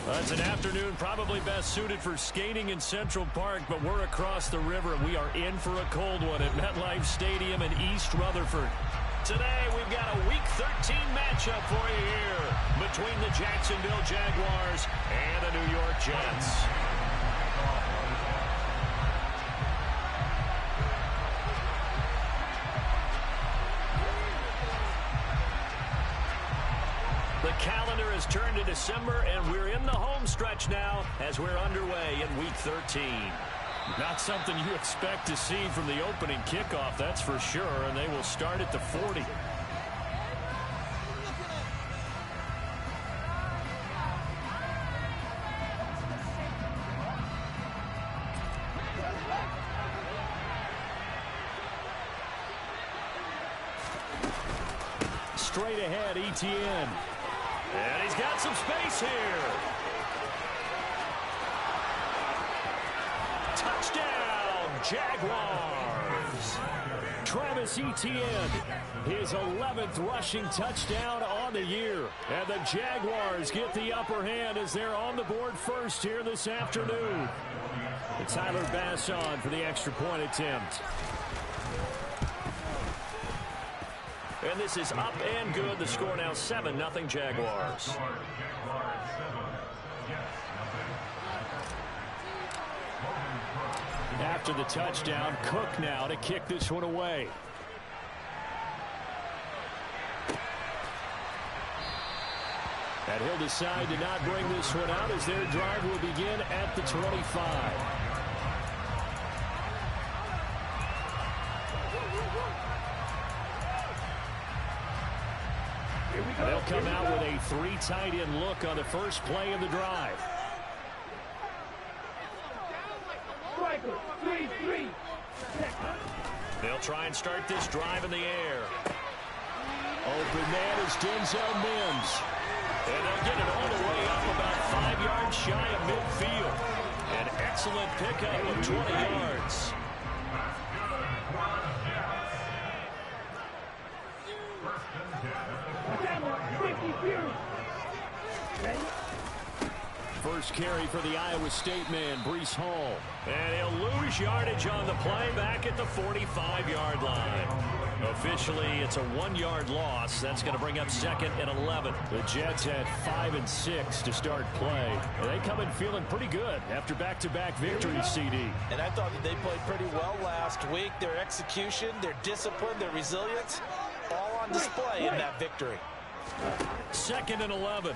Well, it's an afternoon probably best suited for skating in Central Park, but we're across the river, and we are in for a cold one at MetLife Stadium in East Rutherford. Today, we've got a Week 13 matchup for you here between the Jacksonville Jaguars and the New York Jets. The calendar has turned to December, and we're in the home stretch now as we're underway in Week 13. Not something you expect to see from the opening kickoff, that's for sure, and they will start at the 40. Straight ahead, ETN. And he's got some space here. Touchdown, Jaguars. Travis Etienne, his 11th rushing touchdown on the year. And the Jaguars get the upper hand as they're on the board first here this afternoon. And Tyler Bass on for the extra point attempt. And this is up and good. The score now 7-0 Jaguars. After the touchdown, Cook now to kick this one away. And he'll decide to not bring this one out as their drive will begin at the 25. They'll come out with a 3 tight end look on the first play of the drive. They'll try and start this drive in the air. Open man is Denzel Mims. And they'll get it all the way up about 5 yards shy of midfield. An excellent pickup of 20 yards. First carry for the Iowa State man, Breece Hall. And he'll lose yardage on the play back at the 45-yard line. Officially, it's a 1-yard loss. That's going to bring up 2nd and 11. The Jets had 5 and 6 to start play. And they come in feeling pretty good after back-to-back victories, CD. And I thought that they played pretty well last week. Their execution, their discipline, their resilience, all on display in that victory. 2nd and 11.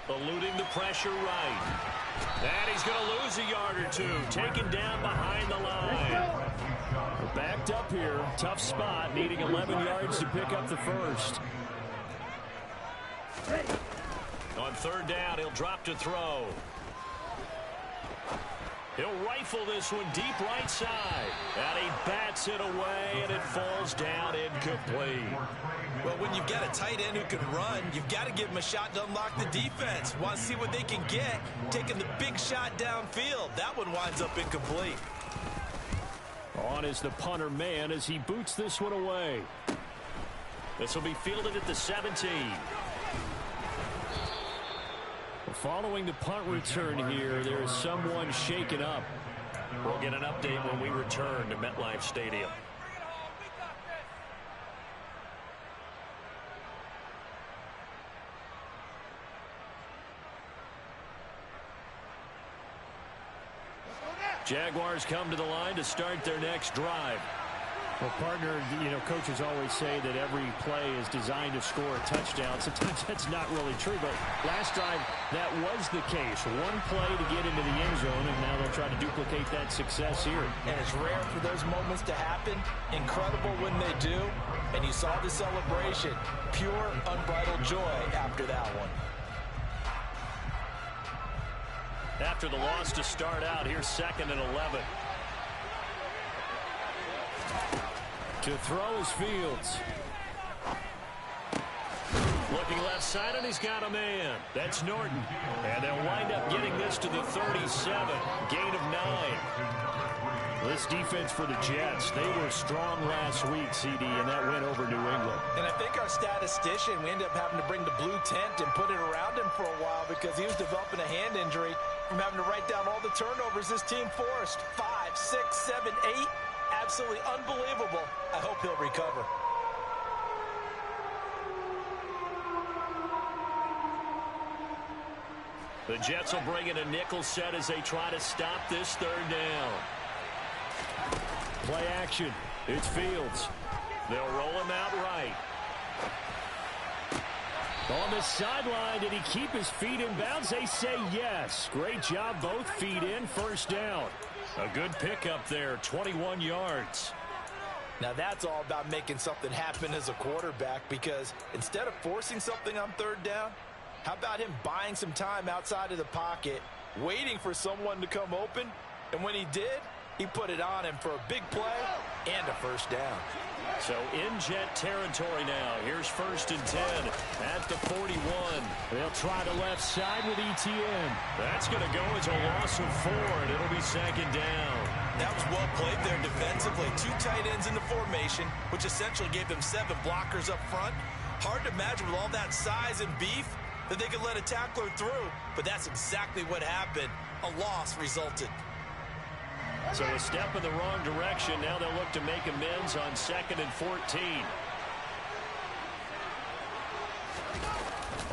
Eluding the pressure right. And he's going to lose a yard or two. Taken down behind the line. We're backed up here. Tough spot. Needing 11 yards to pick up the first. On 3rd down, he'll drop to throw. He'll rifle this one deep right side. And he bats it away, and it falls down incomplete. Well, when you've got a tight end who can run, you've got to give him a shot to unlock the defense. Want to see what they can get, taking the big shot downfield. That one winds up incomplete. On is the punter man as he boots this one away. This will be fielded at the 17. Following the punt return here, there is someone shaken up. We'll get an update when we return to MetLife Stadium. Jaguars come to the line to start their next drive. Well, partner, coaches always say that every play is designed to score a touchdown. Sometimes that's not really true, but last drive, that was the case. One play to get into the end zone, and now they'll try to duplicate that success here. And it's rare for those moments to happen. Incredible when they do. And you saw the celebration. Pure, unbridled joy after that one. After the loss to start out, here's 2nd and 11. To throw is Fields. Looking left side, and he's got a man. That's Norton. And they'll wind up getting this to the 37. Gain of 9. This defense for the Jets, they were strong last week, CD, and that went over New England. And I think our statistician, we ended up having to bring the blue tent and put it around him for a while because he was developing a hand injury from having to write down all the turnovers this team forced. 5, 6, 7, 8. Absolutely unbelievable. I hope he'll recover. The Jets will bring in a nickel set as they try to stop this third down. Play action. It's Fields. They'll roll him out right. On the sideline, did he keep his feet in bounds? They say yes. Great job, both feet in, first down. A good pickup there, 21 yards. Now that's all about making something happen as a quarterback, because instead of forcing something on third down, how about him buying some time outside of the pocket, waiting for someone to come open, and when he did, he put it on him for a big play and a first down. So in Jet territory now. Here's 1st and 10 at the 41. They'll try the left side with ETN. That's going to go as a loss of 4, and it'll be 2nd down. That was well played there defensively. 2 tight ends in the formation, which essentially gave them 7 blockers up front. Hard to imagine with all that size and beef that they could let a tackler through, but that's exactly what happened. A loss resulted. So a step in the wrong direction. Now they'll look to make amends on 2nd and 14.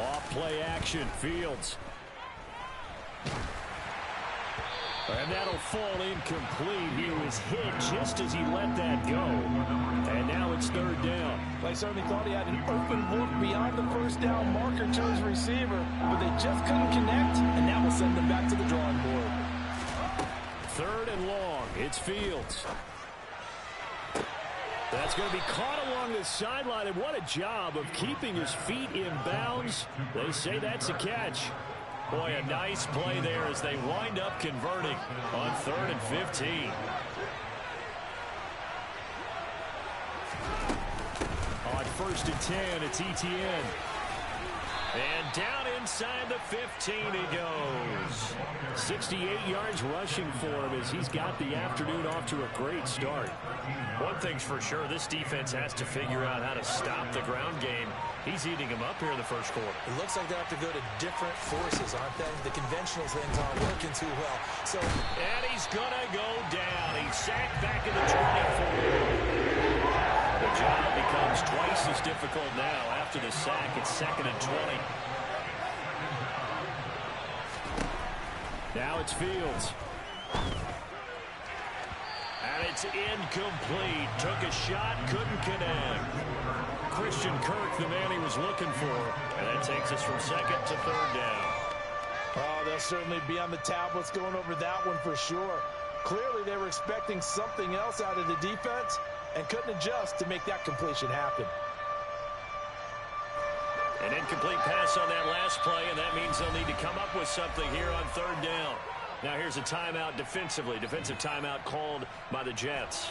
Off play action. Fields. And that'll fall incomplete. He was hit just as he let that go. And now it's 3rd down. I certainly thought he had an open look beyond the first down marker to his receiver, but they just couldn't connect, and that will send them back to the drawing board. 3rd and long. It's Fields. That's going to be caught along the sideline, and what a job of keeping his feet in bounds. They say that's a catch. Boy, a nice play there as they wind up converting on 3rd and 15. On 1st and 10, it's ETN. And down inside the 15 he goes. 68 yards rushing for him as he's got the afternoon off to a great start. One thing's for sure, this defense has to figure out how to stop the ground game. He's eating them up here in the first quarter. It looks like they have to go to different forces, aren't they? The conventional things aren't working too well. And he's going to go down. He's sacked back in the 24. The job becomes twice as difficult now after the sack. It's 2nd and 20. Now it's Fields. And it's incomplete. Took a shot, couldn't connect. Christian Kirk, the man he was looking for. And that takes us from 2nd to 3rd down. Oh, they'll certainly be on the tablets going over that one for sure. Clearly they were expecting something else out of the defense and couldn't adjust to make that completion happen. An incomplete pass on that last play, and that means they'll need to come up with something here on 3rd down. Now here's a timeout defensively. Defensive timeout called by the Jets.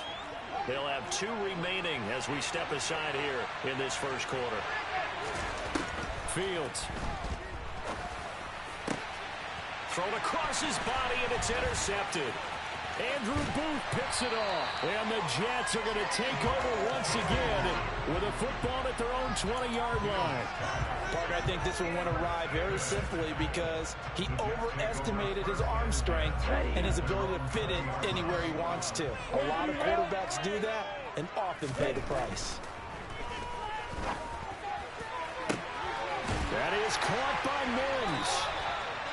They'll have 2 remaining as we step aside here in this first quarter. Fields. Thrown across his body, and it's intercepted. Andrew Booth picks it off. And the Jets are going to take over once again with a football at their own 20-yard line. Parker, I think this one went awry very simply because he overestimated his arm strength and his ability to fit it anywhere he wants to. A lot of quarterbacks do that and often pay the price. That is caught by Mims.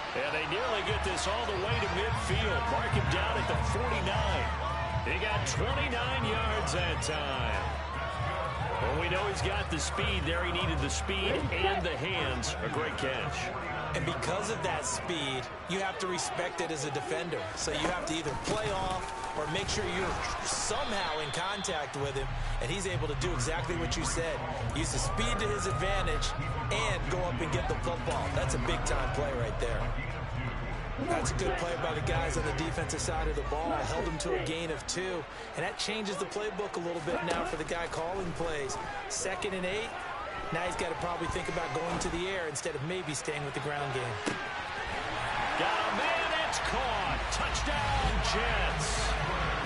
And they nearly get this all the way to midfield. Mark him down at the 49. He got 29 yards that time. Well, we know he's got the speed there. He needed the speed and the hands. A great catch. And because of that speed, you have to respect it as a defender. So you have to either play off or make sure you're somehow in contact with him. And he's able to do exactly what you said. Use the speed to his advantage and go up and get the football. That's a big-time play right there. That's a good play by the guys on the defensive side of the ball. Held him to a gain of 2. And that changes the playbook a little bit now for the guy calling plays. 2nd and 8. Now he's got to probably think about going to the air instead of maybe staying with the ground game. Got a man, it's caught. Touchdown, Jets.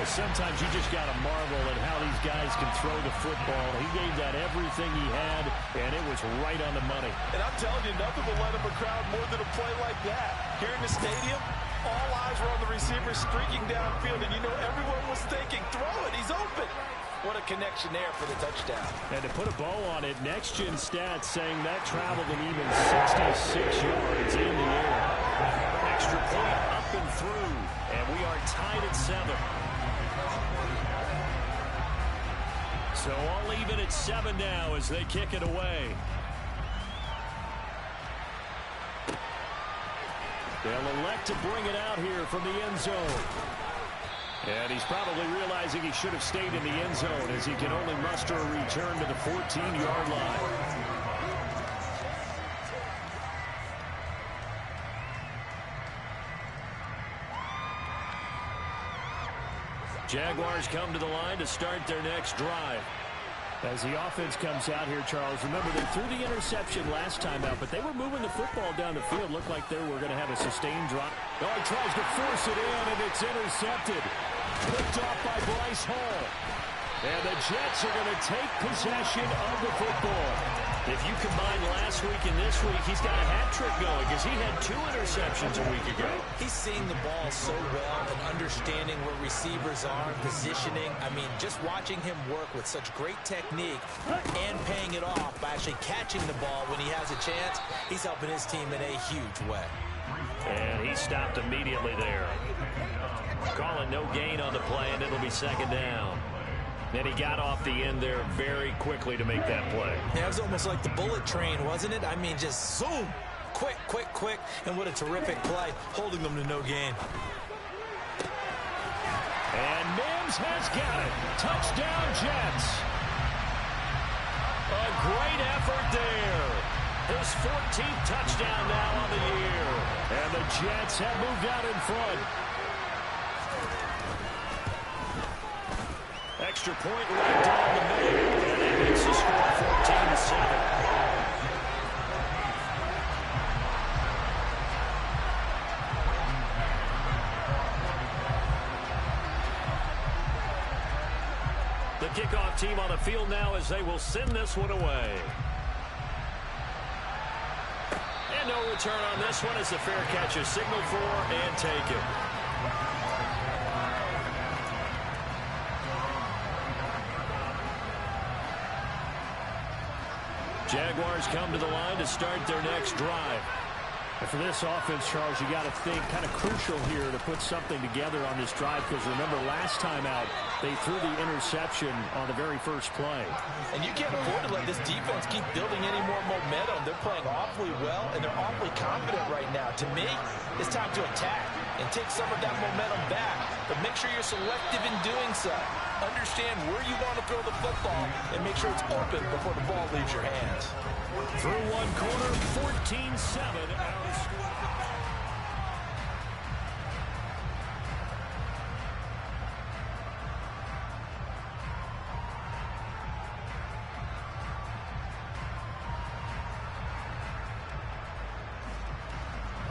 Sometimes you just got to marvel at how these guys can throw the football. He gave that everything he had, and it was right on the money. And I'm telling you, nothing will let him a crowd more than a play like that. Here in the stadium, all eyes were on the receiver streaking downfield, and you know everyone was thinking, throw it, he's open. What a connection there for the touchdown. And to put a bow on it, Next Gen Stats saying that traveled an even 66 yards in the air. Extra point up and through, and we are tied at 7. So all even at 7 now as they kick it away. They'll elect to bring it out here from the end zone. And he's probably realizing he should have stayed in the end zone as he can only muster a return to the 14-yard line. Jaguars come to the line to start their next drive. As the offense comes out here, Charles, remember they threw the interception last time out, but they were moving the football down the field. Looked like they were going to have a sustained drop. Oh, he tries to force it in, and it's intercepted. Picked off by Bryce Hall. And the Jets are going to take possession of the football. If you combine last week and this week, he's got a hat trick going because he had 2 interceptions a week ago. He's seeing the ball so well and understanding where receivers are, positioning. I mean, just watching him work with such great technique and paying it off by actually catching the ball when he has a chance, he's helping his team in a huge way. And he stopped immediately there. Call it no gain on the play, and it'll be 2nd down. And he got off the end there very quickly to make that play. Yeah, it was almost like the bullet train, wasn't it? I mean, just zoom. Quick, quick, quick. And what a terrific play, holding them to no gain. And Mims has got it. Touchdown, Jets. A great effort there. His 14th touchdown now on the year. And the Jets have moved out in front. Extra point right down the middle. And that makes the score 14-7. The kickoff team on the field now as they will send this one away. And no return on this one as the fair catch is signaled for and taken. Jaguars come to the line to start their next drive. And for this offense, Charles, you got to think kind of crucial here to put something together on this drive because remember last time out they threw the interception on the very first play. And you can't afford to let this defense keep building any more momentum. They're playing awfully well, and they're awfully confident right now. To me, it's time to attack and take some of that momentum back. But make sure you're selective in doing so. Understand where you want to throw the football and make sure it's open before the ball leaves your hands. Through one quarter, 14-7.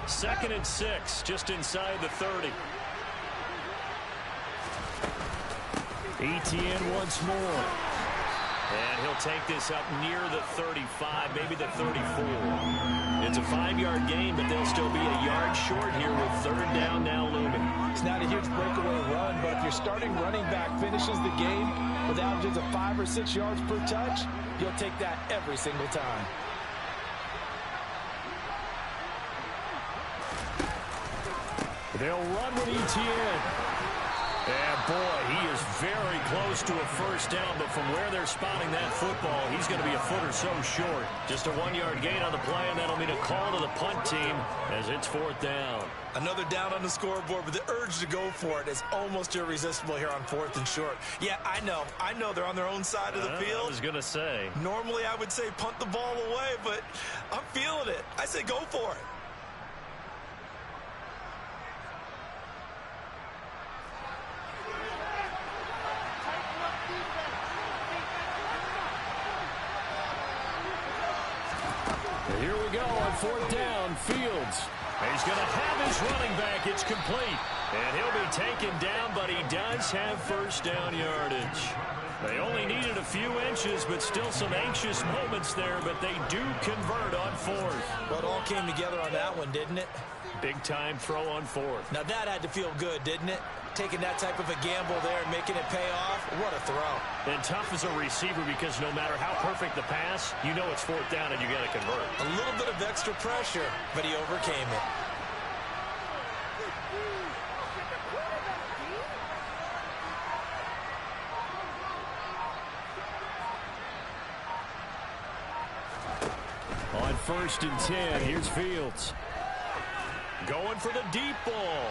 Second and 6, just inside the 30. Etienne once more. And he'll take this up near the 35, maybe the 34. It's a 5-yard gain, but they'll still be a yard short here with 3rd down now looming. It's not a huge breakaway run, but if your starting running back finishes the game with averages of 5 or 6 yards per touch, you'll take that every single time. They'll run with Etienne. And boy, he is very close to a first down, but from where they're spotting that football, he's going to be a foot or so short. Just a 1-yard gain on the play, and that'll mean a call to the punt team as it's 4th down. Another down on the scoreboard, but the urge to go for it is almost irresistible here on 4th and short. Yeah, I know they're on their own side of the field. I was going to say. Normally I would say punt the ball away, but I'm feeling it. I say go for it. Here we go on 4th down. Fields He's going to have his running back. It's complete. And he'll be taken down, but he does have first down yardage. They only needed a few inches, but still some anxious moments there, but they do convert on fourth. Well, it all came together on that one, didn't it? Big-time throw on fourth. Now, that had to feel good, didn't it? Taking that type of a gamble there and making it pay off. What a throw. And tough as a receiver because no matter how perfect the pass, you know it's fourth down and you got to convert. A little bit of extra pressure, but he overcame it. On 1st and 10, here's Fields. Going for the deep ball.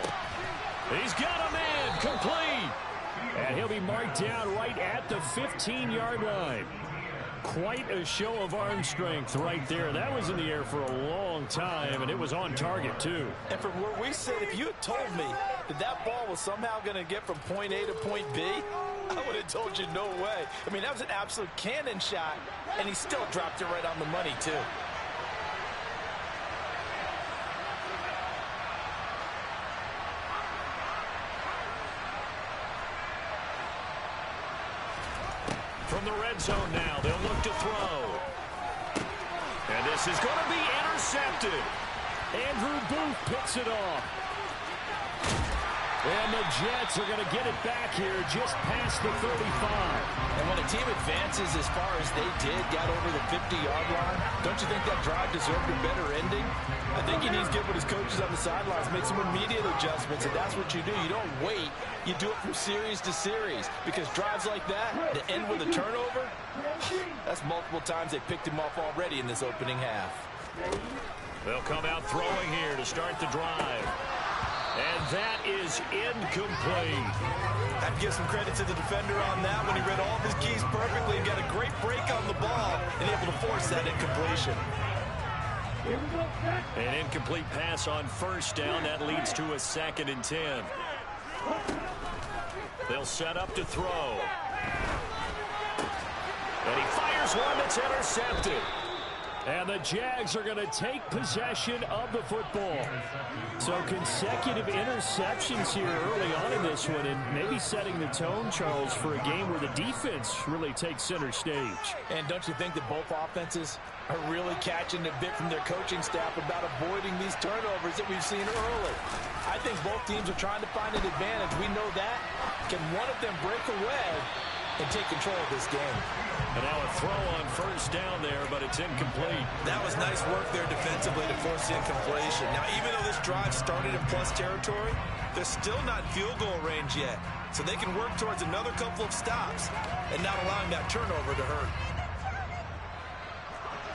He's got a man, complete. And he'll be marked down right at the 15-yard line. Quite a show of arm strength right there. That was in the air for a long time, and it was on target, too. And from where we sit, if you had told me that that ball was somehow going to get from point A to point B, I would have told you no way. I mean, that was an absolute cannon shot, and he still dropped it right on the money, too. From the red zone now, they'll look to throw. And this is going to be intercepted. Andrew Booth picks it off. And the Jets are going to get it back here just past the 35. And when a team advances as far as they did, got over the 50-yard line, don't you think that drive deserved a better ending? I think he needs to get with his coaches on the sidelines, make some immediate adjustments, and that's what you do. You don't wait. You do it from series to series, because drives like that, to end with a turnover, that's multiple times they picked him off already in this opening half. They'll come out throwing here to start the drive. And that is incomplete. I'd give some credit to the defender on that when he read all of his keys perfectly and got a great break on the ball and able to force that incompletion. An incomplete pass on first down. That leads to a 2nd and 10. They'll set up to throw. And he fires one that's intercepted. And the Jags are going to take possession of the football. So consecutive interceptions here early on in this one, and maybe setting the tone, Charles, for a game where the defense really takes center stage. And don't you think that both offenses are really catching a bit from their coaching staff about avoiding these turnovers that we've seen early? I think both teams are trying to find an advantage. We know that. Can one of them break away and take control of this game? And now a throw on first down there, but it's incomplete. That was nice work there defensively to force the incompletion. Now, even though this drive started in plus territory, they're still not field goal range yet. So they can work towards another couple of stops and not allowing that turnover to hurt.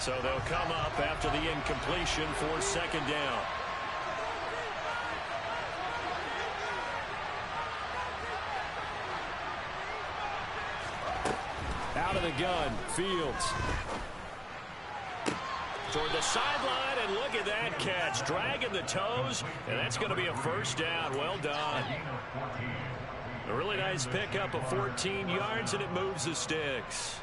So they'll come up after the incompletion for 2nd down. Out of the gun, Fields. Toward the sideline, and look at that catch. Dragging the toes, and that's going to be a first down. Well done. A really nice pickup of 14 yards, and it moves the sticks.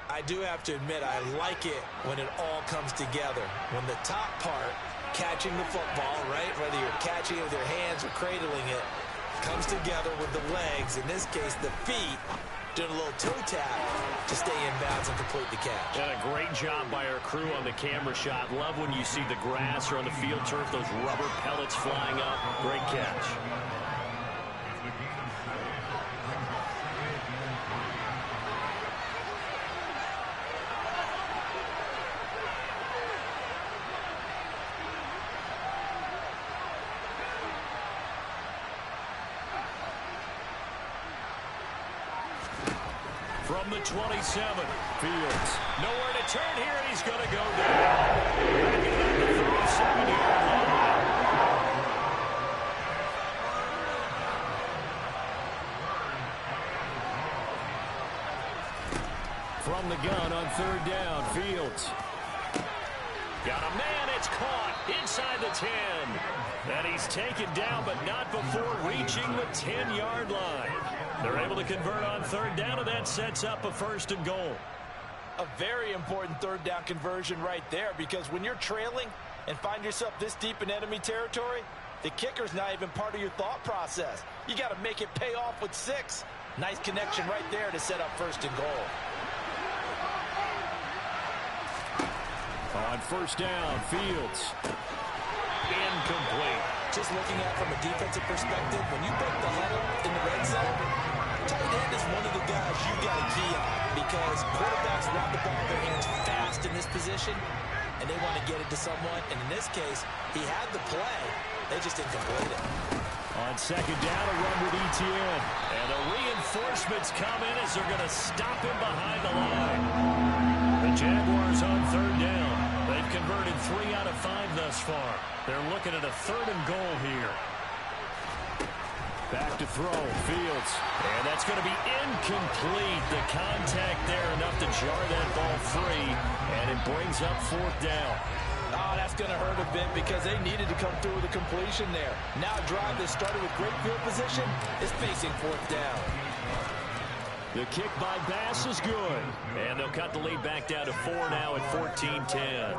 I do have to admit, I like it when it all comes together. When the top part, catching the football, right, whether you're catching it with your hands or cradling it, comes together with the legs, in this case the feet, doing a little toe tap to stay in bounds and complete the catch. And a great job by our crew on the camera shot. Love when you see the grass or on the field turf, those rubber pellets flying up. Great catch. From the 27, Fields. Nowhere to turn here, and he's going to go down. Back at the 37-yard line. From the gun on 3rd down, Fields. Got a man, it's caught inside the 10. And he's taken down, but not before reaching the 10-yard line. They're able to convert on 3rd down, and that sets up a 1st and goal. A very important 3rd down conversion right there, because when you're trailing, and find yourself this deep in enemy territory, the kicker's not even part of your thought process. You got to make it pay off with 6. Nice connection right there to set up 1st and goal. On 1st down, Fields. Incomplete. Just looking at it from a defensive perspective, when you break the huddle in the red zone, tight end is one of the guys you got to key on because quarterbacks want the ball in their hands fast in this position, and they want to get it to someone. And in this case, he had the play. They just didn't complete it. On 2nd down, a run with Etienne. And the reinforcements come in as they're going to stop him behind the line. The Jaguars on 3rd down. They've converted 3 out of 5 thus far. They're looking at a 3rd and goal here. Back to throw, Fields. And that's going to be incomplete. The contact there enough to jar that ball free. And it brings up 4th down. Oh, that's going to hurt a bit because they needed to come through with a completion there. Now a drive that started with great field position is facing 4th down. The kick by Bass is good. And they'll cut the lead back down to 4 now at 14-10.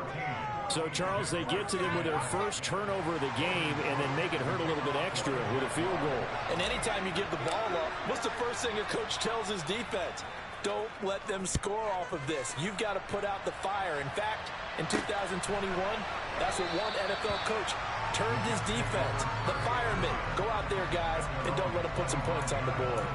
So, Charles, they get to them with their first turnover of the game and then make it hurt a little bit extra with a field goal. And anytime you give the ball up, what's the first thing a coach tells his defense? Don't let them score off of this. You've got to put out the fire. In fact, in 2021, that's what one NFL coach termed his defense. The firemen. Go out there, guys, and don't let them put some points on the board.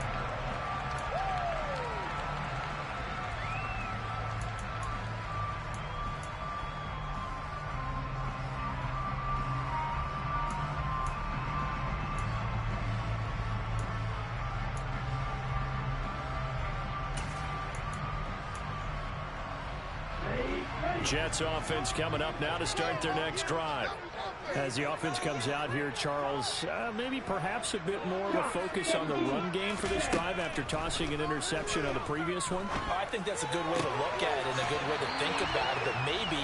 Jets offense coming up now to start their next drive. As the offense comes out here, Charles, maybe perhaps a bit more of a focus on the run game for this drive after tossing an interception on the previous one? I think that's a good way to look at it and a good way to think about it, but maybe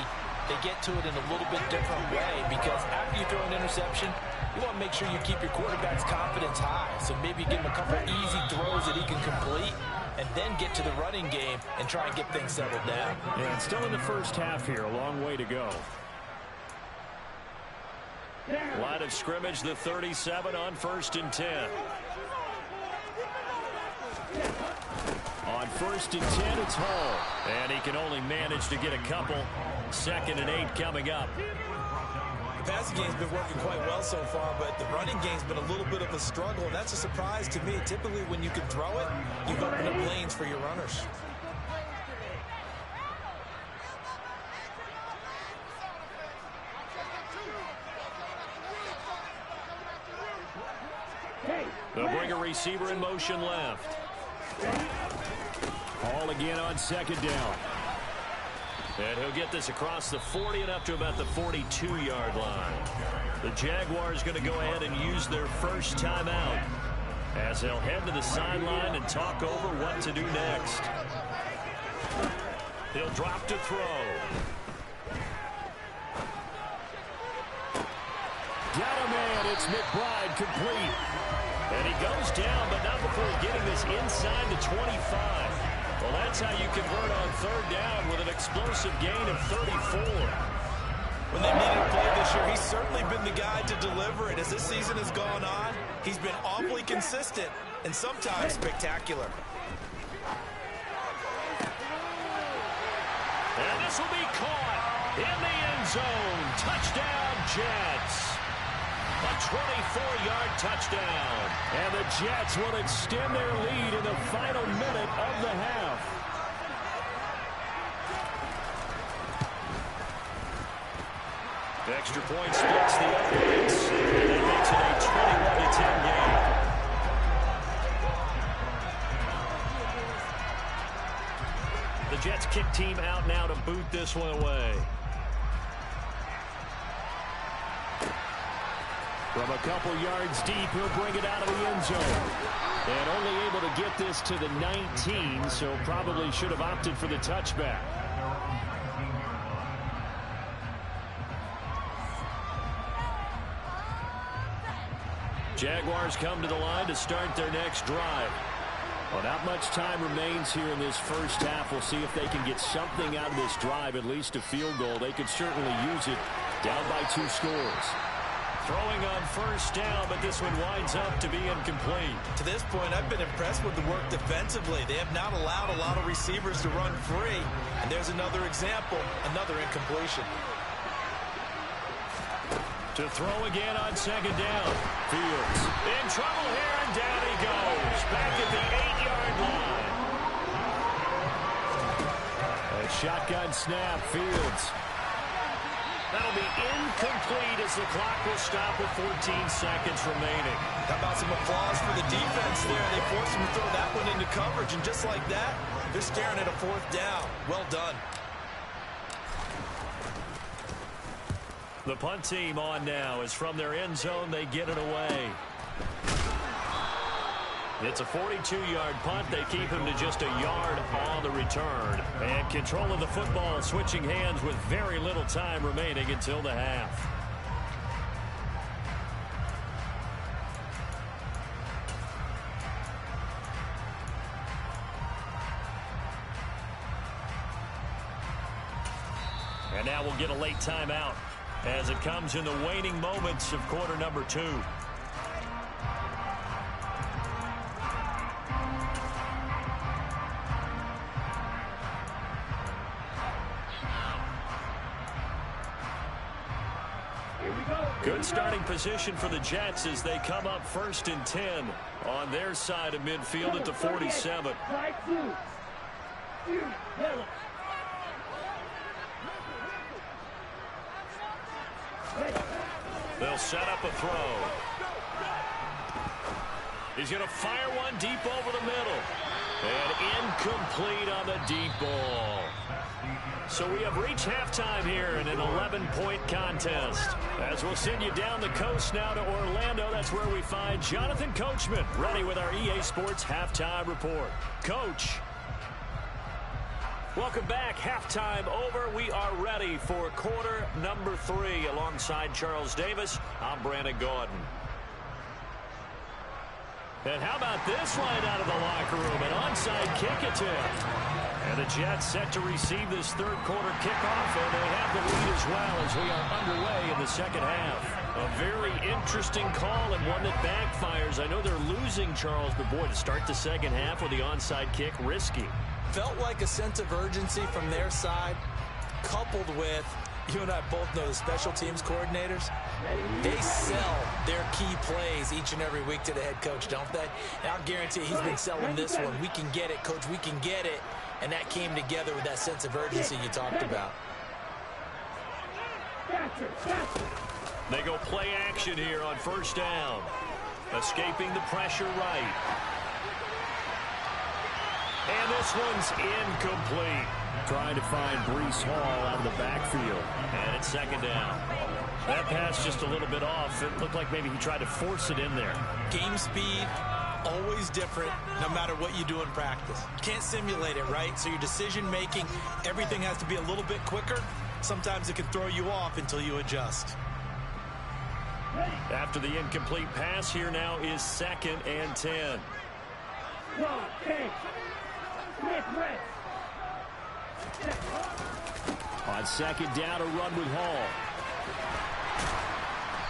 they get to it in a little bit different way because after you throw an interception, you want to make sure you keep your quarterback's confidence high. So maybe give him a couple easy throws that he can complete and then get to the running game and try and get things settled down. Yeah, and still in the first half here, a long way to go. Line of scrimmage, the 37 on 1st and 10. On 1st and 10, it's Hall. And he can only manage to get a couple. 2nd and 8 coming up. The passing game's been working quite well so far, but the running game's been a little bit of a struggle, and that's a surprise to me. Typically, when you can throw it, you've opened up lanes for your runners. They'll bring a receiver in motion left. Hall again on 2nd down. And he'll get this across the 40 and up to about the 42-yard line. The Jaguars going to go ahead and use their first timeout as they'll head to the sideline and talk over what to do next. He'll drop to throw. Got a man. It's McBride complete. And he goes down, but not before getting this inside the 25. Well, that's how you convert on 3rd down with an explosive gain of 34. When they needed a play this year, he's certainly been the guy to deliver it. As this season has gone on, he's been awfully consistent and sometimes spectacular. And this will be caught in the end zone. Touchdown, Jets. A 24-yard touchdown. And the Jets will extend their lead in the final minute of the half. The extra point splits the offense. And it makes it a 21-10 game. The Jets kick team out now to boot this one away. From a couple yards deep, he'll bring it out of the end zone. And only able to get this to the 19, so probably should have opted for the touchback. Jaguars come to the line to start their next drive. Well, not much time remains here in this first half. We'll see if they can get something out of this drive, at least a field goal. They could certainly use it Down by 2 scores. Throwing on first down, but this one winds up to be incomplete. To this point, I've been impressed with the work defensively. They have not allowed a lot of receivers to run free. And there's another example, another incompletion. To throw again on second down. Fields in trouble here, and down he goes. Back at the 8-yard line. A shotgun snap. Fields. That'll be incomplete as the clock will stop with 14 seconds remaining. How about some applause for the defense there? They forced him to throw that one into coverage, and just like that, they're staring at a 4th down. Well done. The punt team on now as from their end zone they get it away. It's a 42-yard punt. They keep him to just a yard on the return. And control of the football switching hands with very little time remaining until the half. And now we'll get a late timeout as it comes in the waning moments of quarter number 2. Good starting position for the Jets as they come up 1st and 10 on their side of midfield at the 47. They'll set up a throw. He's going to fire one deep over the middle. And incomplete on the deep ball. So we have reached halftime here in an 11-point contest. As we'll send you down the coast now to Orlando, that's where we find Jonathan Coachman, ready with our EA Sports Halftime Report. Coach. Welcome back. Halftime over. We are ready for quarter number 3 alongside Charles Davis. I'm Brandon Gordon. And how about this line out of the locker room? An onside kick attempt. And the Jets set to receive this third quarter kickoff, and they have the lead as well as we are underway in the second half. A very interesting call and one that backfires. I know they're losing, Charles, but boy, to start the second half with the onside kick, risky. Felt like a sense of urgency from their side, coupled with, you and I both know the special teams coordinators, they sell their key plays each and every week to the head coach, don't they? And I'll guarantee he's been selling this one. We can get it, coach, we can get it. And that came together with that sense of urgency you talked about. They go play action here on first down. Escaping the pressure right. And this one's incomplete. Trying to find Breece Hall out of the backfield. And it's second down. That pass just a little bit off. It looked like maybe he tried to force it in there. Game speed, always different no matter what you do in practice. You can't simulate it, right? So your decision making, everything has to be a little bit quicker. Sometimes it can throw you off until you adjust. After the incomplete pass, here now is 2nd and 10. On second down, a run with Hall.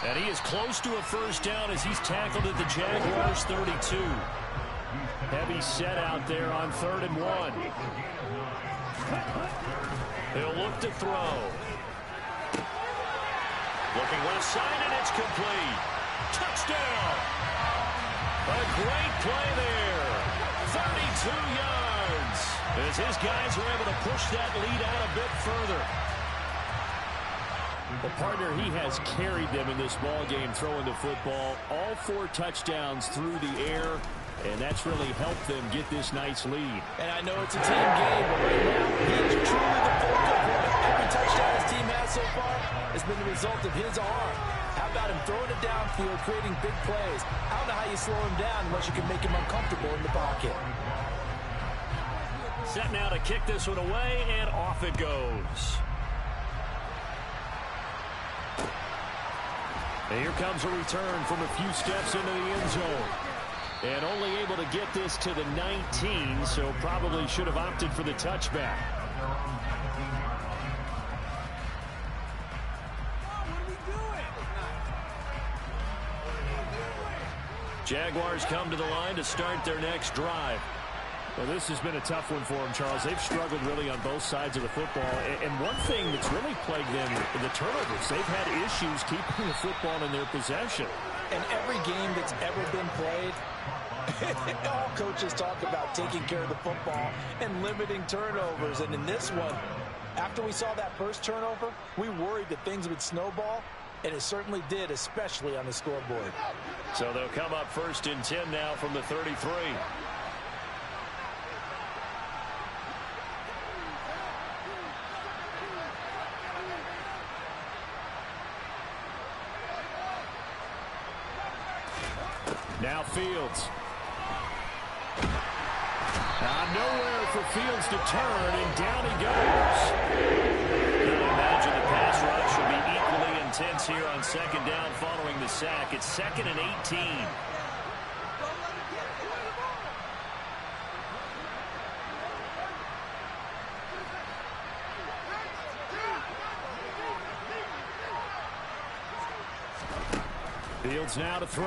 And he is close to a first down as he's tackled at the Jaguars 32. Heavy set out there on 3rd and 1. He'll look to throw. Looking left side, and it's complete. Touchdown! A great play there. 32 yards. As his guys are able to push that lead out a bit further. Well, partner, he has carried them in this ball game throwing the football. All 4 touchdowns through the air, and that's really helped them get this nice lead. And I know it's a team game, but right now, he is truly the focal point. Every touchdown his team has so far has been the result of his arm. How about him throwing it downfield, creating big plays? I don't know how you slow him down unless you can make him uncomfortable in the pocket. Set now to kick this one away, and off it goes. And here comes a return from a few steps into the end zone. And only able to get this to the 19, so probably should have opted for the touchback. Jaguars come to the line to start their next drive. Well, this has been a tough one for them, Charles. They've struggled really on both sides of the football. And one thing that's really plagued them, the turnovers. They've had issues keeping the football in their possession. And every game that's ever been played, all coaches talk about taking care of the football and limiting turnovers. And in this one, after we saw that first turnover, we worried that things would snowball, and it certainly did, especially on the scoreboard. So they'll come up 1st and 10 now from the 33. Now Fields. Nowhere for Fields to turn, and down he goes. Can imagine the pass rush will be equally intense here on 2nd down following the sack. It's 2nd and 18. Fields now to throw.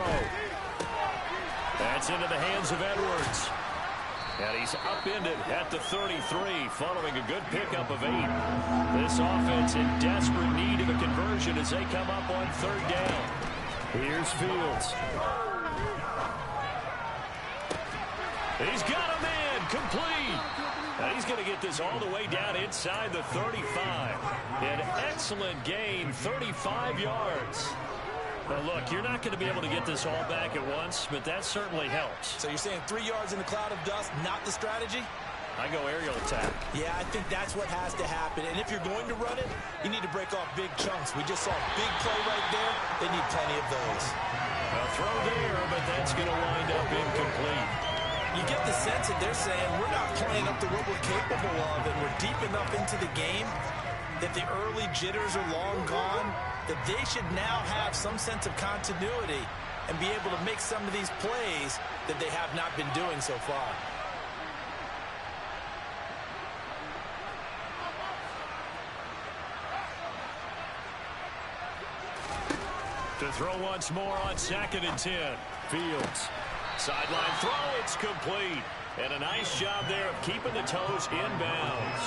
That's into the hands of Edwards. And he's upended at the 33 following a good pickup of 8. This offense in desperate need of a conversion as they come up on 3rd down. Here's Fields. He's got a man complete. And he's going to get this all the way down inside the 35. An excellent gain, 35 yards. Well, look, you're not going to be able to get this all back at once, but that certainly helps. So you're saying 3 yards in a cloud of dust, not the strategy? I go aerial attack. Yeah, I think that's what has to happen. And if you're going to run it, you need to break off big chunks. We just saw a big play right there. They need plenty of those. A throw there, but that's going to wind up incomplete. You get the sense that they're saying we're not playing up to what we're capable of, and we're deep enough into the game that the early jitters are long gone, that they should now have some sense of continuity and be able to make some of these plays that they have not been doing so far. To throw once more on 2nd and 10. Fields. Sideline throw, it's complete. And a nice job there of keeping the toes inbounds.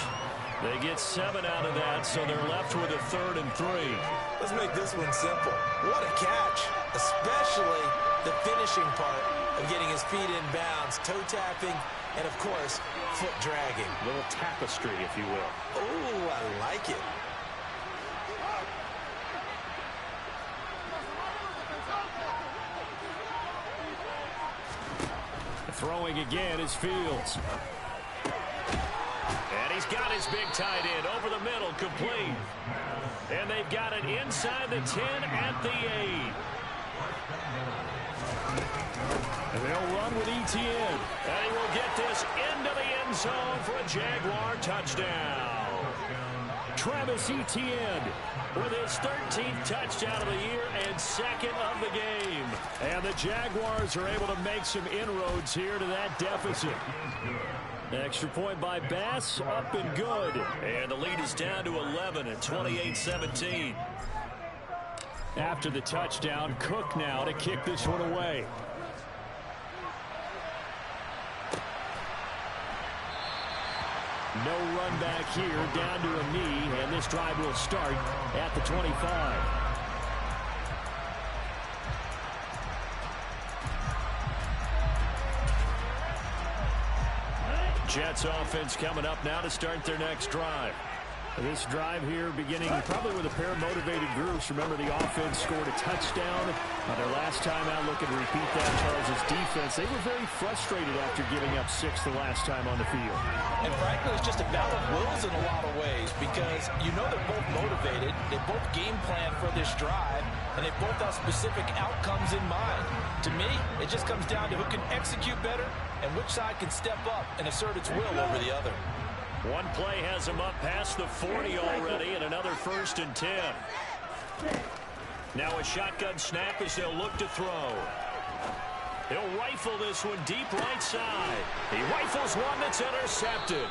They get 7 out of that, so they're left with a 3rd and 3. Let's make this one simple. What a catch, especially the finishing part of getting his feet in bounds, toe tapping, and of course, foot dragging. A little tapestry, if you will. Oh, I like it. Throwing again is Fields. And he's got his big tight end over the middle, complete. And they've got it inside the 10 at the 8. And they'll run with Etienne. And he will get this into the end zone for a Jaguar touchdown. Travis Etienne with his 13th touchdown of the year and 2nd of the game. And the Jaguars are able to make some inroads here to that deficit. Extra point by Bass, up and good. And the lead is down to 11 at 28-17. After the touchdown, Cook now to kick this one away. No run back here, down to a knee, and this drive will start at the 25. Jets offense coming up now to start their next drive. This drive here beginning probably with a pair of motivated groups. Remember, the offense scored a touchdown. Their last time out, looking to repeat that. Charles' defense, they were very frustrated after giving up 6 the last time on the field. And frankly, it's just a battle of wills in a lot of ways, because you know they're both motivated. They both game plan for this drive, and they both have specific outcomes in mind. To me, it just comes down to who can execute better and which side can step up and assert its will over the other. One play has him up past the 40 already, and another 1st and 10. Now a shotgun snap as they'll look to throw. He'll rifle this one deep right side. He rifles one that's intercepted.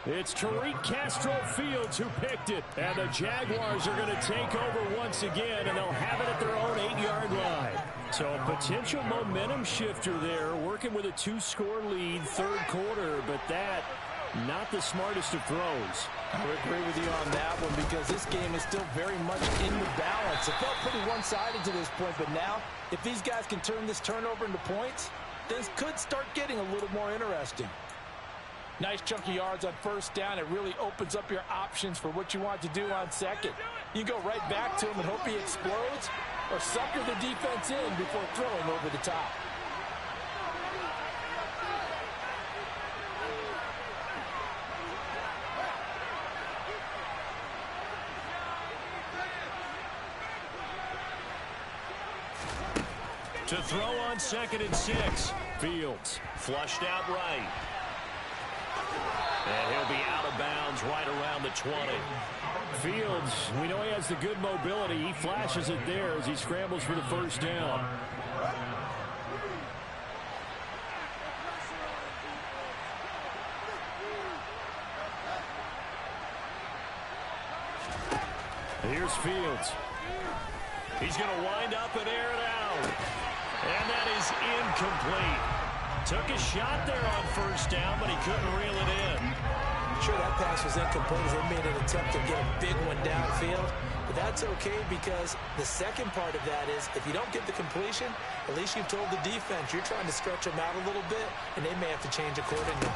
It's Tariq Castro-Fields who picked it. And the Jaguars are going to take over once again, and they'll have it at their own 8-yard line. So a potential momentum shifter there, working with a 2-score lead, third quarter, but that, not the smartest of throws. I would agree with you on that one because this game is still very much in the balance. It felt pretty one-sided to this point, but now, if these guys can turn this turnover into points, things could start getting a little more interesting. Nice chunk of yards on first down. It really opens up your options for what you want to do on second. You go right back to him and hope he explodes, or sucker the defense in before throwing over the top. To throw on 2nd and 6. Fields flushed out right. And he'll be out of bounds right around the 20. Fields, we know he has the good mobility. He flashes it there as he scrambles for the first down. Here's Fields. He's going to wind up and air it out. And that is incomplete. Took a shot there on first down, but he couldn't reel it in. Sure, that pass was incomplete as they made an attempt to get a big one downfield. But that's okay because the second part of that is if you don't get the completion, at least you've told the defense you're trying to stretch them out a little bit, and they may have to change accordingly.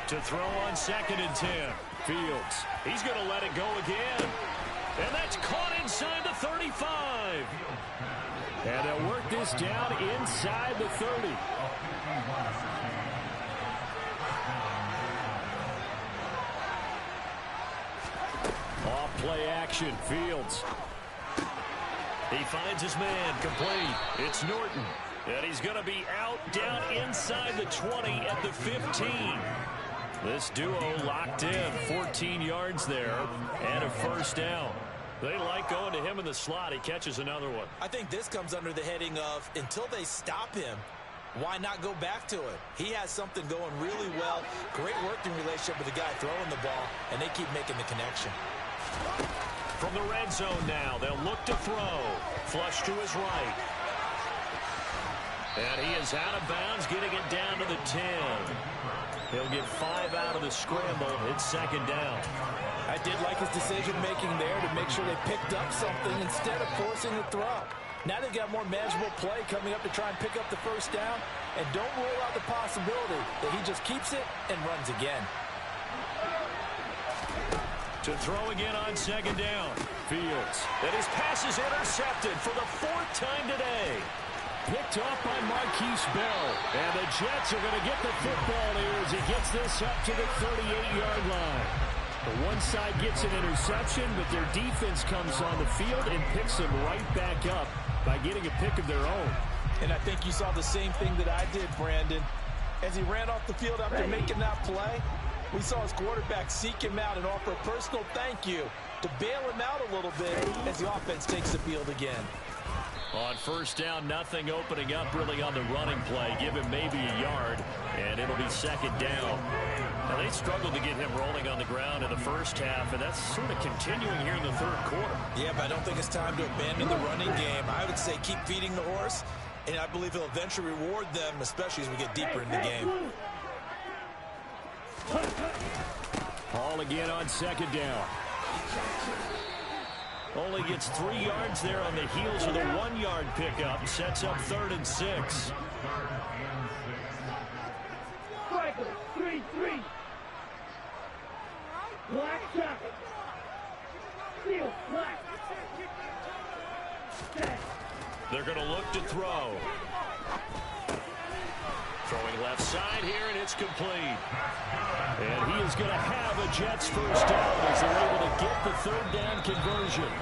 To throw on 2nd and 10. Fields. He's going to let it go again. And that's caught inside the 35. And they'll work this down inside the 30. Off play action. Fields. He finds his man. Complete. It's Norton. And he's going to be out down inside the 20 at the 15. This duo locked in. 14 yards there and a first down. They like going to him in the slot. He catches another one. I think this comes under the heading of until they stop him, why not go back to it? He has something going really well. Great working relationship with the guy throwing the ball, and they keep making the connection. From the red zone now, they'll look to throw. Flush to his right. And he is out of bounds, getting it down to the 10. He'll get 5 out of the scramble. It's second down. I did like his decision-making there to make sure they picked up something instead of forcing the throw. Now they've got more manageable play coming up to try and pick up the first down. And don't rule out the possibility that he just keeps it and runs again. To throw again on second down. Fields. And his pass is intercepted for the 4th time today. Picked off by Marquise Bell. And the Jets are going to get the football here as he gets this up to the 38-yard line. The one side gets an interception, but their defense comes on the field and picks them right back up by getting a pick of their own. And I think you saw the same thing that I did, Brandon. As he ran off the field after making that play, we saw his quarterback seek him out and offer a personal thank you to bail him out a little bit as the offense takes the field again. On first down, nothing opening up really on the running play. Give him maybe a yard, and it'll be second down. Now, they struggled to get him rolling on the ground in the first half, and that's sort of continuing here in the third quarter. Yeah, but I don't think it's time to abandon the running game. I would say keep feeding the horse, and I believe he'll eventually reward them, especially as we get deeper in the game. Hall again on second down. Only gets 3 yards there on the heels of the 1-yard pickup. Sets up 3rd and 6. Striker, 3-3. Black jacket. Seal, black. They're going to look to throw. Throwing left side here, and it's complete. And he is going to have a Jets first down as they're able to get the 3rd down conversion.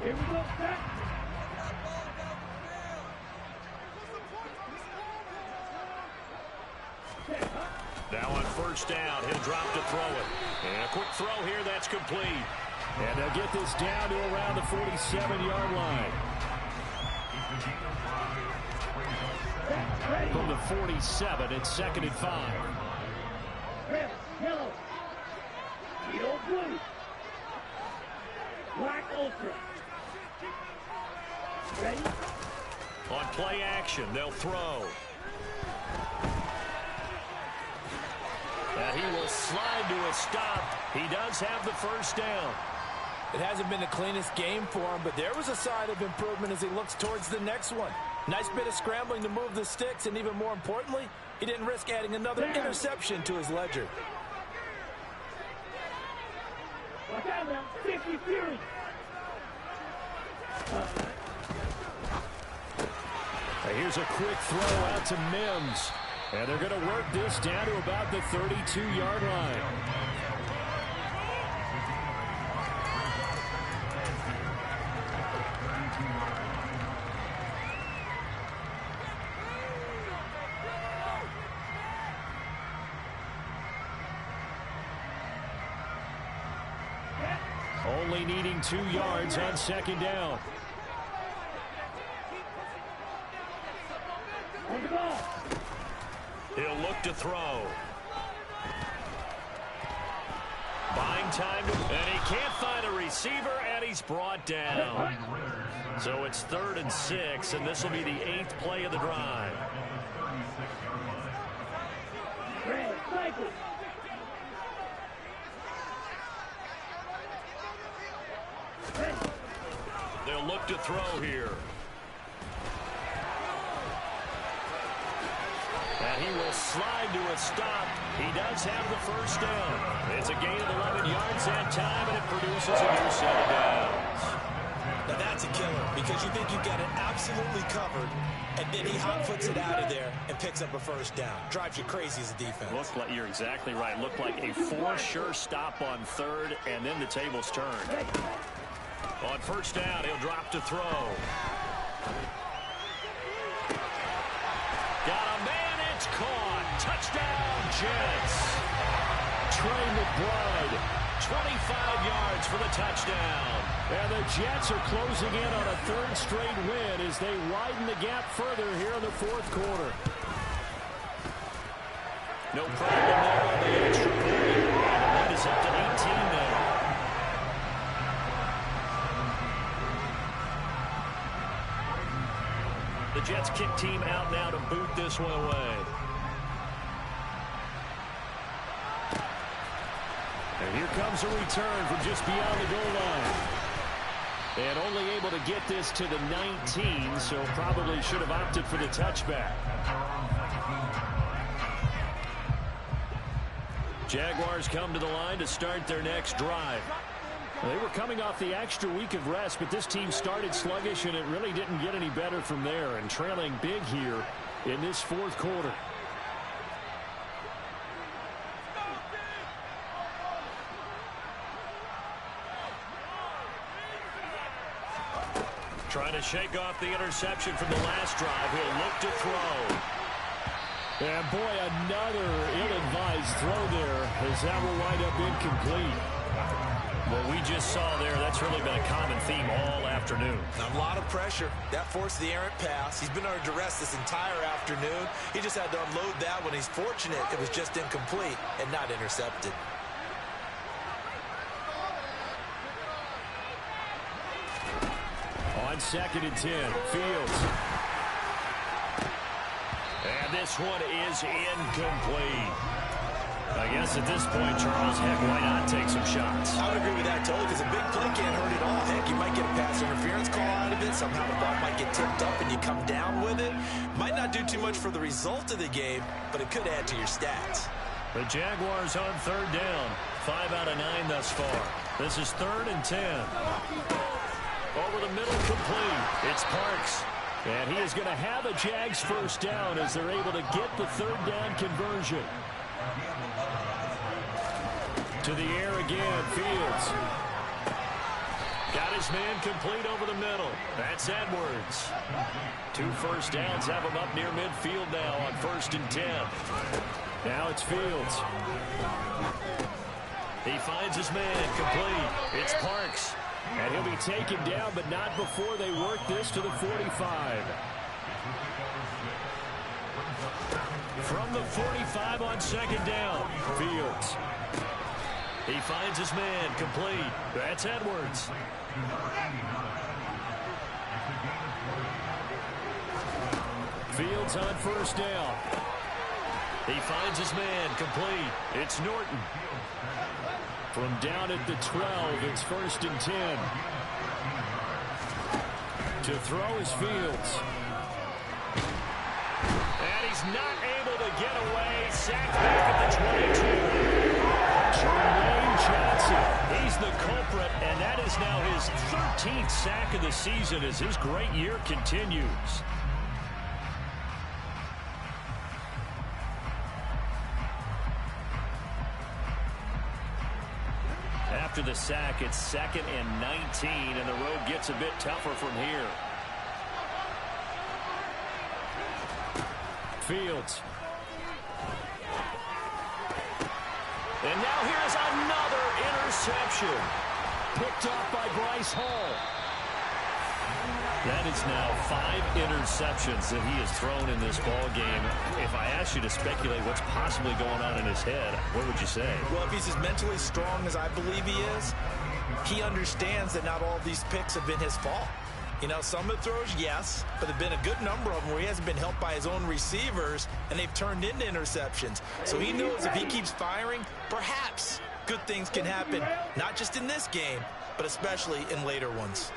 Here we go, set. Now on first down, he'll drop to throw it. And a quick throw here, that's complete. And they'll get this down to around the 47-yard line. From the 47, it's 2nd and 5. Yellow. Steel blue. Black ultra. Ready? On play action, they'll throw. And he will slide to a stop. He does have the first down. It hasn't been the cleanest game for him, but there was a sign of improvement as he looks towards the next one. Nice bit of scrambling to move the sticks, and even more importantly, he didn't risk adding another interception to his ledger. Watch out now. 50 Fury. Here's a quick throw out to Mims. And they're going to work this down to about the 32-yard line. Only needing 2 yards on second down. On the ball. He'll look to throw. Buying time, and he can't find a receiver, and he's brought down. So it's 3rd and 6, and this will be the 8th play of the drive. Red, cycle. They'll look to throw here. And he will slide to a stop. He does have the first down. It's a gain of 11 yards that time, and it produces a new set of downs. Now that's a killer because you think you've got it absolutely covered, and then he hot foots it out of there and picks up a first down. Drives you crazy as a defense. Looked like, you're exactly right. Looked like a for-sure stop on 3rd, and then the tables turned. On first down, he'll drop to throw. Got a man, it's caught. Touchdown, Jets. Trey McBride. 25 yards for the touchdown. And the Jets are closing in on a 3rd straight win as they widen the gap further here in the 4th quarter. No problem there on the extra point. That is up to 18 now. The Jets kick team out now to boot this one away. And here comes a return from just beyond the goal line. And only able to get this to the 19, so probably should have opted for the touchback. Jaguars come to the line to start their next drive. They were coming off the extra week of rest, but this team started sluggish, and it really didn't get any better from there, and trailing big here in this 4th quarter. Trying to shake off the interception from the last drive. He'll look to throw. And boy, another ill-advised throw there as that will wind up incomplete. What we just saw there, that's really been a common theme all afternoon. A lot of pressure. That forced the errant pass. He's been under duress this entire afternoon. He just had to unload that when he's fortunate it was just incomplete and not intercepted. On 2nd and 10, Fields. And this one is incomplete. I guess at this point, Charles, heck, why not take some shots? I would agree with that totally because a big play can't hurt at all. Heck, you might get a pass interference call out of it. Somehow the ball might get tipped up and you come down with it. Might not do too much for the result of the game, but it could add to your stats. The Jaguars on 3rd down. 5 out of 9 thus far. This is 3rd and 10. Over the middle, complete. It's Parks. And he is going to have a Jags first down as they're able to get the 3rd down conversion. To the air again, Fields. Got his man complete over the middle. That's Edwards. 2 first downs have him up near midfield now on 1st and 10. Now it's Fields. He finds his man complete. It's Parks. And he'll be taken down, but not before they work this to the 45. From the 45 on second down, Fields. He finds his man, complete. That's Edwards. Fields on first down. He finds his man, complete. It's Norton. From down at the 12, it's 1st and 10. To throw is Fields. And he's not able to get away. Sacked back at the 22. Jermaine Johnson, he's the culprit, and that is now his 13th sack of the season as his great year continues. After the sack, it's 2nd and 19, and the road gets a bit tougher from here. Fields. And now here's another interception. Picked off by Bryce Hall. That is now 5 interceptions that he has thrown in this ball game. If I asked you to speculate what's possibly going on in his head, what would you say? Well, if he's as mentally strong as I believe he is, he understands that not all of these picks have been his fault. You know, some of the throws, yes, but there have been a good number of them where he hasn't been helped by his own receivers, and they've turned into interceptions. So he knows if he keeps firing, perhaps good things can happen, not just in this game, but especially in later ones.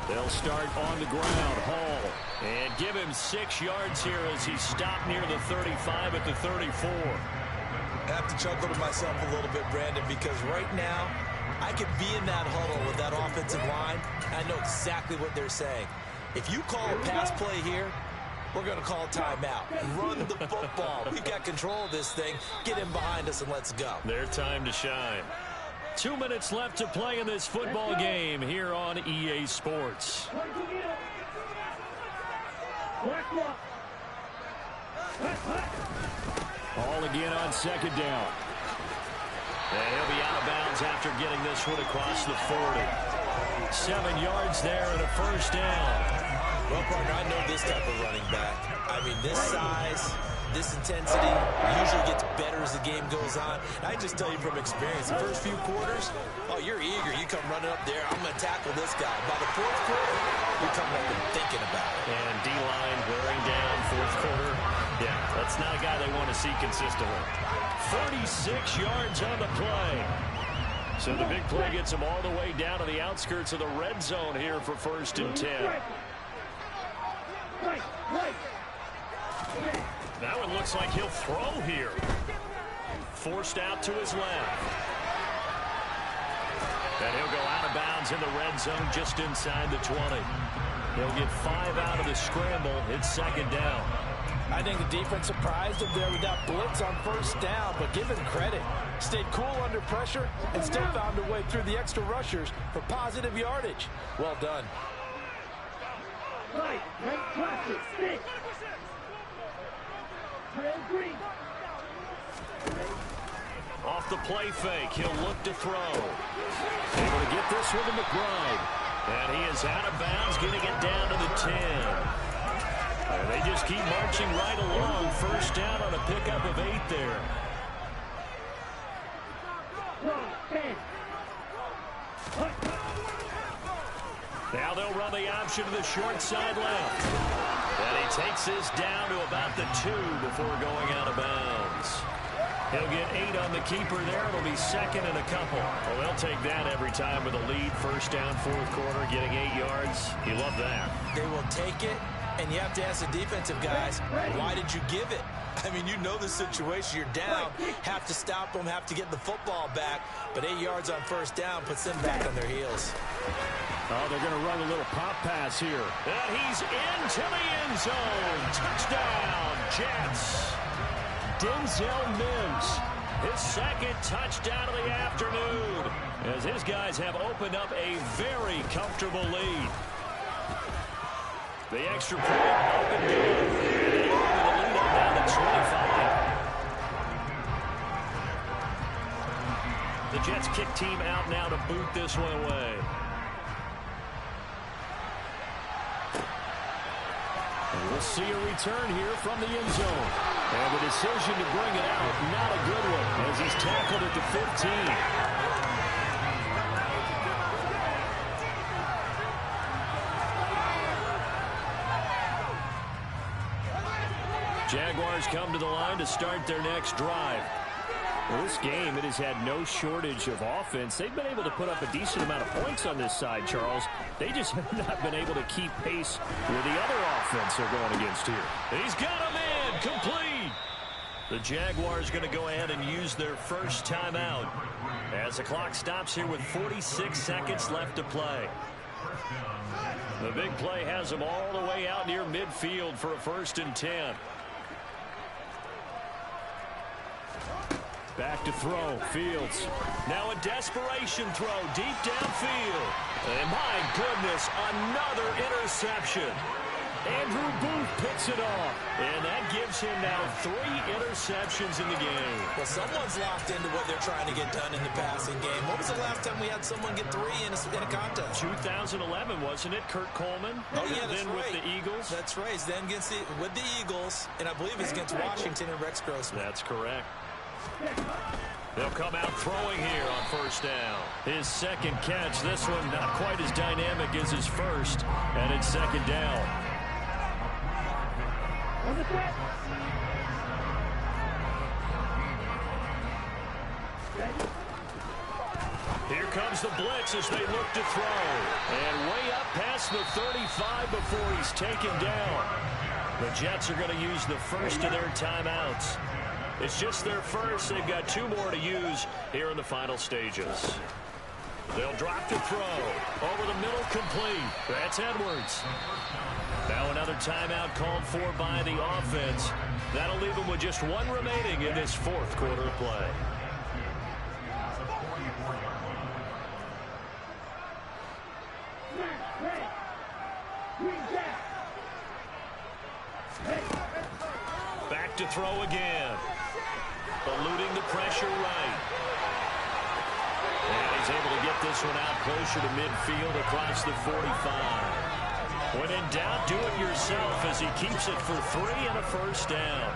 They'll start on the ground. Hall. And give him 6 yards here as he stopped near the 35 at the 34. I have to chuckle to myself a little bit, Brandon, because right now I could be in that huddle with that offensive line. I know exactly what they're saying. If you call a pass play here, we're going to call timeout. Run the football. We've got control of this thing. Get him behind us and let's go. Their time to shine. 2 minutes left to play in this football game here on EA Sports. All again on second down. And he'll be out of bounds after getting this one across the 40. 7 yards there and a first down. Well, partner, I know this type of running back. I mean, this size, this intensity usually gets better as the game goes on. I just tell you from experience, the first few quarters, oh, you're eager. You come running up there. I'm going to tackle this guy. By the fourth quarter, you're coming up and thinking about it. And D-line wearing down fourth quarter. Yeah, that's not a guy they want to see consistently. 36 yards on the play. So the big play gets him all the way down to the outskirts of the red zone here for 1st and 10. That one looks like he'll throw here. Forced out to his left. And he'll go out of bounds in the red zone just inside the 20. He'll get 5 out of the scramble. It's second down. I think the defense surprised him there with that blitz on first down, but give him credit. Stayed cool under pressure and still found a way through the extra rushers for positive yardage. Well done. Off the play fake, he'll look to throw. Able to get this one to McBride. And he is out of bounds, getting it down to the 10. And they just keep marching right along. First down on a pickup of 8 there. Now they'll run the option to the short side left. And he takes this down to about the 2 before going out of bounds. He'll get 8 on the keeper there. It'll be second and a couple. Well, they'll take that every time with a lead. First down, fourth quarter, getting 8 yards. You love that. They will take it, and you have to ask the defensive guys, why did you give it? I mean, you know the situation. You're down. Have to stop them, have to get the football back. But 8 yards on first down puts them back on their heels. Oh, they're going to run a little pop pass here. And he's into the end zone. Touchdown, Jets. Denzel Mims, his second touchdown of the afternoon, as his guys have opened up a very comfortable lead. The extra point up and good. They open the lead up down to 25. The Jets kick team out now to boot this one away. see a return here from the end zone. And the decision to bring it out, not a good one, as he's tackled at the 15. Jaguars come to the line to start their next drive. Well, this game, it has had no shortage of offense. They've been able to put up a decent amount of points on this side, Charles. They just have not been able to keep pace with the other offense they're going against here. He's got him in, complete. The Jaguars going to go ahead and use their first timeout as the clock stops here with 46 seconds left to play. The big play has them all the way out near midfield for a 1st and 10. Back to throw, Fields. Now a desperation throw deep downfield. And my goodness, another interception. Andrew Booth picks it off. And that gives him now 3 interceptions in the game. Well, someone's locked into what they're trying to get done in the passing game. When was the last time we had someone get 3 in a contest? 2011, wasn't it? Kurt Coleman? Oh, yeah, that's then right. with the Eagles? That's right. Then with the Eagles, and I believe it's against Washington and Rex Grossman. That's correct. They'll come out throwing here on 1st down. His second catch, this one not quite as dynamic as his first, and it's 2nd down. Here comes the blitz as they look to throw. And way up past the 35 before he's taken down. The Jets are going to use the first of their timeouts. It's just their first. They've got 2 more to use here in the final stages. They'll drop to throw. Over the middle, complete. That's Edwards. Now another timeout called for by the offense. That'll leave them with just 1 remaining in this 4th quarter of play. Back to throw again. Eluding the pressure right. And he's able to get this one out closer to midfield across the 45. When in doubt, do it yourself as he keeps it for 3 and a 1st down.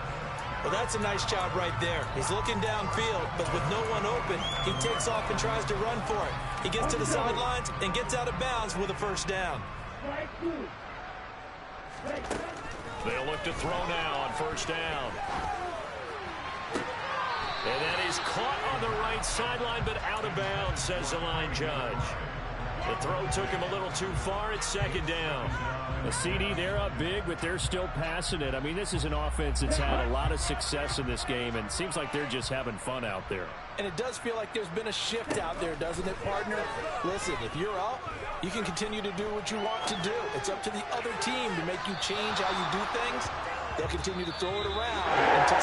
Well, that's a nice job right there. He's looking downfield, but with no one open, he takes off and tries to run for it. He gets to the sidelines and gets out of bounds with a 1st down. They'll look to throw now on 1st down. And that is caught on the right sideline, but out of bounds, says the line judge. The throw took him a little too far. It's 2nd down. The CD, they're up big, but they're still passing it. I mean, this is an offense that's had a lot of success in this game, and it seems like they're just having fun out there. And it does feel like there's been a shift out there, doesn't it, partner? Listen, if you're up, you can continue to do what you want to do. It's up to the other team to make you change how you do things. They'll continue to throw it around until